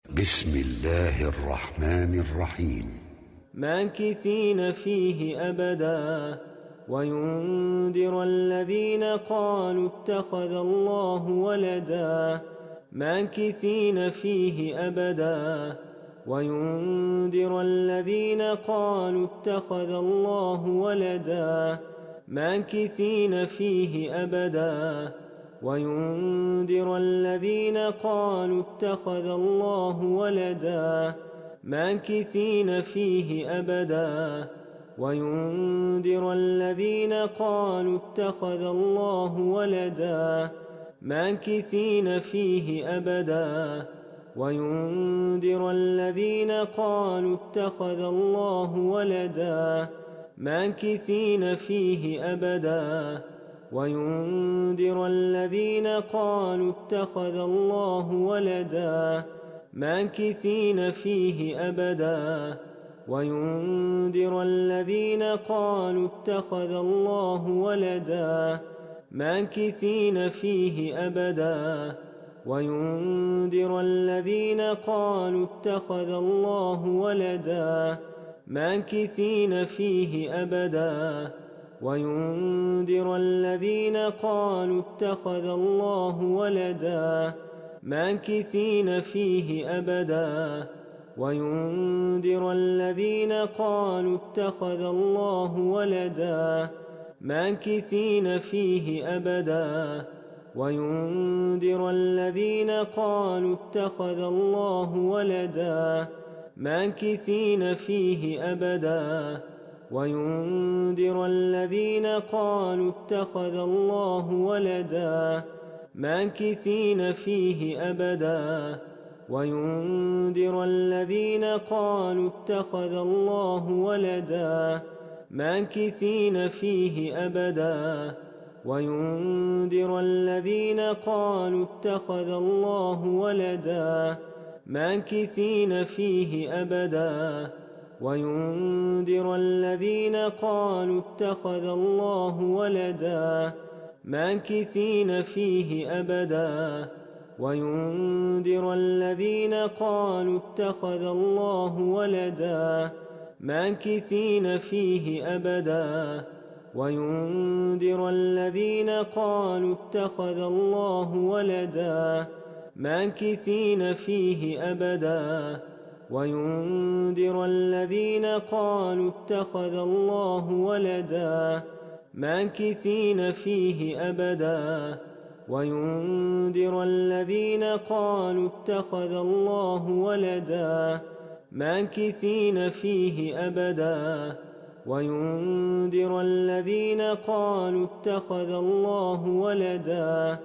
بسم الله الرحمن الرحيم. ماكثين فيه أبدا وينذر الذين قالوا اتخذ الله ولدا. ماكثين فيه أبدا وينذر الذين قالوا اتخذ الله ولدا. ماكثين فيه أبدا وينذر الذين قالوا اتخذ الله ولدا. ماكثين فيه أبدا وينذر الذين قالوا اتخذ الله ولدا. ماكثين فيه أبدا وينذر الذين قالوا اتخذ الله ولدا. ماكثين فيه أبدا وينذر الذين قالوا اتخذ الله ولدا. ماكثين فيه أبدا وينذر الذين قالوا اتخذ الله ولدا. ماكثين فيه أبدا وينذر الذين قالوا اتخذ الله ولدا. ماكثين فيه أبدا وينذر الذين قالوا اتخذ الله ولدا. ماكثين فيه أبدا وينذر الذين قالوا اتخذ الله ولدا. ماكثين فيه أبدا وينذر الذين قالوا اتخذ الله ولدا. ماكثين فيه أبدا وينذر الذين قالوا اتخذ الله ولدا. ماكثين فيه أبدا وينذر الذين قالوا اتخذ الله ولدا. ماكثين فيه أبدا وينذر الذين قالوا اتخذ الله ولدا. ماكثين فيه أبدا وينذر الذين قالوا اتخذ الله ولدا. ماكثين فيه أبدا وينذر الذين قالوا اتخذ الله ولدا. ماكثين فيه أبدا وينذر الذين قالوا اتخذ الله ولدا. ماكثين فيه أبدا وينذر الذين قالوا اتخذ الله ولدا. ماكثين فيه أبدا وينذر الذين قالوا اتخذ الله ولدا. ماكثين فيه أبدا وينذر الذين قالوا اتخذ الله ولدا.